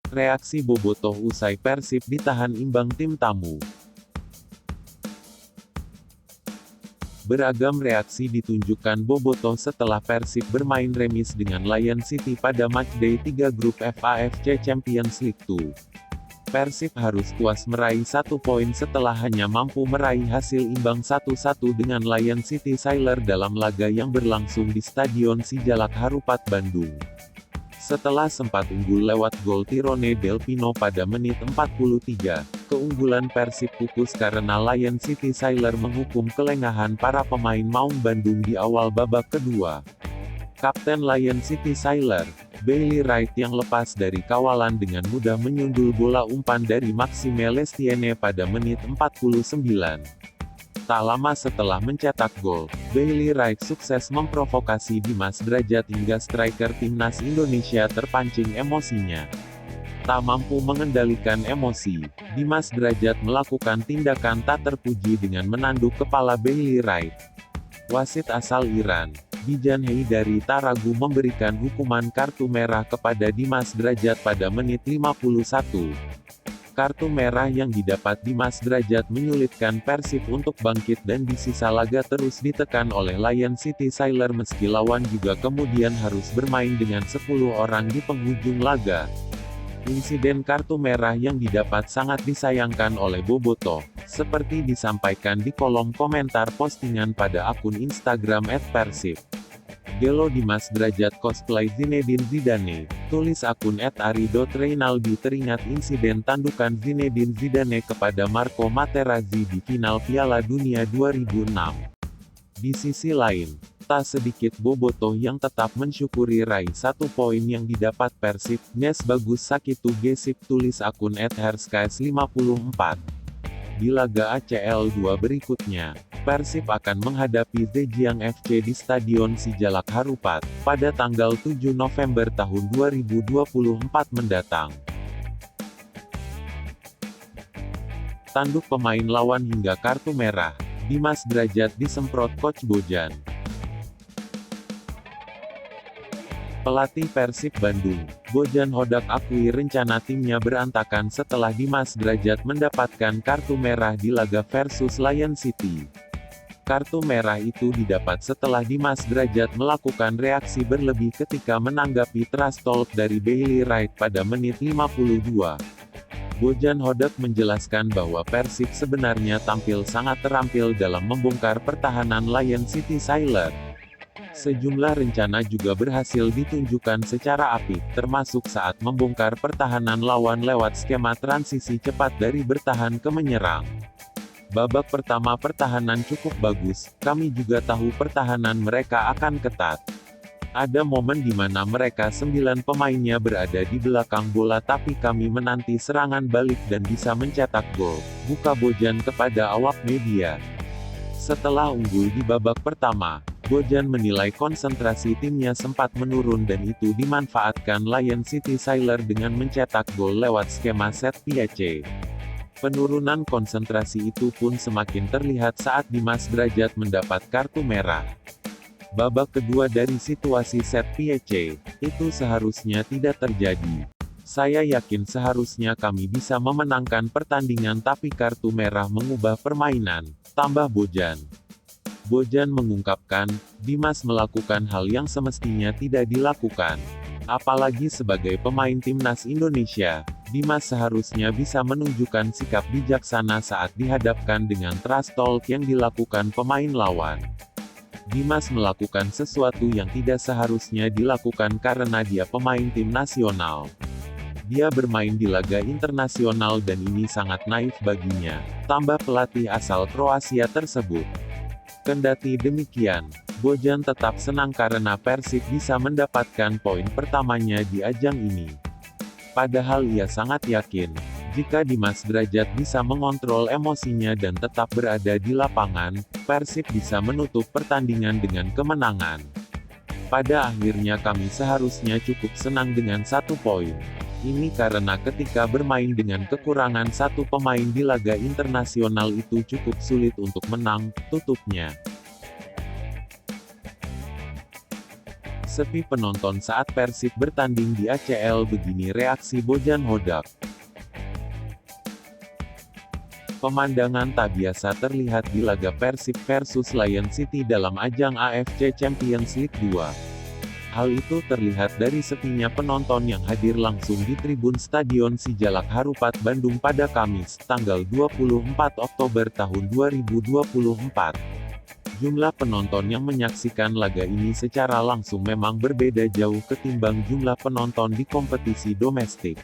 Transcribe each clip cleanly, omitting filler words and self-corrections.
Reaksi Bobotoh usai Persib ditahan imbang tim tamu. Beragam reaksi ditunjukkan Bobotoh setelah Persib bermain remis dengan Lion City pada matchday 3 grup FAFC Champions League 2. Persib harus puas meraih 1 poin setelah hanya mampu meraih hasil imbang 1-1 dengan Lion City Sailor dalam laga yang berlangsung di Stadion Sijalak Harupat Bandung. Setelah sempat unggul lewat gol Tirone Del Pino pada menit 43, keunggulan Persib pupus karena Lion City Sailor menghukum kelengahan para pemain Maung Bandung di awal babak kedua. Kapten Lion City Sailor, Bailey Wright yang lepas dari kawalan dengan mudah menyundul bola umpan dari Maxime Lestienne pada menit 49. Tak lama setelah mencetak gol, Bailey Wright sukses memprovokasi Dimas Drajat hingga striker timnas Indonesia terpancing emosinya. Tak mampu mengendalikan emosi, Dimas Drajat melakukan tindakan tak terpuji dengan menanduk kepala Bailey Wright. Wasit asal Iran, Bijan Heidari tak ragu memberikan hukuman kartu merah kepada Dimas Drajat pada menit 51. Kartu merah yang didapat Dimas Drajat menyulitkan Persib untuk bangkit dan di sisa laga terus ditekan oleh Lion City Sailor meski lawan juga kemudian harus bermain dengan 10 orang di penghujung laga. Insiden kartu merah yang didapat sangat disayangkan oleh Bobotoh, seperti disampaikan di kolom komentar postingan pada akun Instagram @persib. Gelo Dimas Drajat cosplay Zinedine Zidane, tulis akun @ari.reynaldi teringat insiden tandukan Zinedine Zidane kepada Marco Materazzi di final Piala Dunia 2006. Di sisi lain, tak sedikit Bobotoh yang tetap mensyukuri raih 1 poin yang didapat Persib. Nes bagus sakitu gesip, tulis akun @herskes54. Di laga ACL 2 berikutnya, Persib akan menghadapi Zhejiang FC di Stadion Sijalak Harupat, pada tanggal 7 November tahun 2024 mendatang. Tanduk pemain lawan hingga kartu merah, Dimas Drajat disemprot Coach Bojan. Pelatih Persib Bandung, Bojan Hodak akui rencana timnya berantakan setelah Dimas Drajat mendapatkan kartu merah di laga versus Lion City. Kartu merah itu didapat setelah Dimas Drajat melakukan reaksi berlebih ketika menanggapi trash talk dari Bailey Wright pada menit 52. Bojan Hodak menjelaskan bahwa Persib sebenarnya tampil sangat terampil dalam membongkar pertahanan Lion City Sailor. Sejumlah rencana juga berhasil ditunjukkan secara apik, termasuk saat membongkar pertahanan lawan lewat skema transisi cepat dari bertahan ke menyerang. Babak pertama pertahanan cukup bagus, kami juga tahu pertahanan mereka akan ketat. Ada momen di mana mereka 9 pemainnya berada di belakang bola tapi kami menanti serangan balik dan bisa mencetak gol, buka Bojan kepada awak media. Setelah unggul di babak pertama, Bojan menilai konsentrasi timnya sempat menurun dan itu dimanfaatkan Lion City Sailor dengan mencetak gol lewat skema set piece. Penurunan konsentrasi itu pun semakin terlihat saat Dimas Drajat mendapat kartu merah. Babak kedua dari situasi set piece, itu seharusnya tidak terjadi. Saya yakin seharusnya kami bisa memenangkan pertandingan tapi kartu merah mengubah permainan, tambah Bojan. Bojan mengungkapkan, Dimas melakukan hal yang semestinya tidak dilakukan. Apalagi sebagai pemain timnas Indonesia, Dimas seharusnya bisa menunjukkan sikap bijaksana saat dihadapkan dengan trash talk yang dilakukan pemain lawan. Dimas melakukan sesuatu yang tidak seharusnya dilakukan karena dia pemain tim nasional. Dia bermain di laga internasional dan ini sangat naif baginya, tambah pelatih asal Kroasia tersebut. Kendati demikian, Bojan tetap senang karena Persib bisa mendapatkan poin pertamanya di ajang ini. Padahal ia sangat yakin, jika Dimas Drajat bisa mengontrol emosinya dan tetap berada di lapangan, Persib bisa menutup pertandingan dengan kemenangan. Pada akhirnya kami seharusnya cukup senang dengan 1 poin. Ini karena ketika bermain dengan kekurangan 1 pemain di laga internasional itu cukup sulit untuk menang, tutupnya. Sepi penonton saat Persib bertanding di ACL, begini reaksi Bojan Hodak. Pemandangan tak biasa terlihat di laga Persib versus Lion City dalam ajang AFC Champions League 2. Hal itu terlihat dari sepinya penonton yang hadir langsung di tribun Stadion Sijalak Harupat Bandung pada Kamis, tanggal 24 Oktober tahun 2024. Jumlah penonton yang menyaksikan laga ini secara langsung memang berbeda jauh ketimbang jumlah penonton di kompetisi domestik.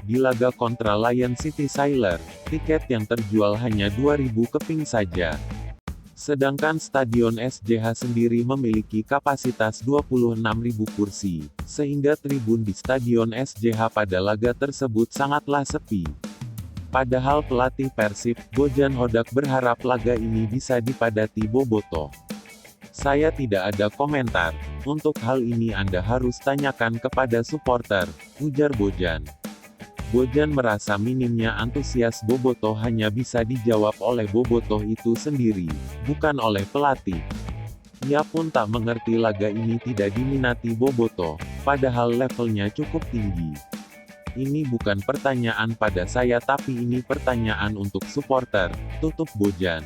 Di laga kontra Lion City Sailor, tiket yang terjual hanya 2.000 keping saja. Sedangkan Stadion SJH sendiri memiliki kapasitas 26.000 kursi, sehingga tribun di Stadion SJH pada laga tersebut sangatlah sepi. Padahal pelatih Persib, Bojan Hodak berharap laga ini bisa dipadati bobotoh. Saya tidak ada komentar. Untuk hal ini Anda harus tanyakan kepada supporter, ujar Bojan. Bojan merasa minimnya antusias bobotoh hanya bisa dijawab oleh bobotoh itu sendiri, bukan oleh pelatih. Ia pun tak mengerti laga ini tidak diminati bobotoh, padahal levelnya cukup tinggi. Ini bukan pertanyaan pada saya tapi ini pertanyaan untuk supporter, tutup Bojan.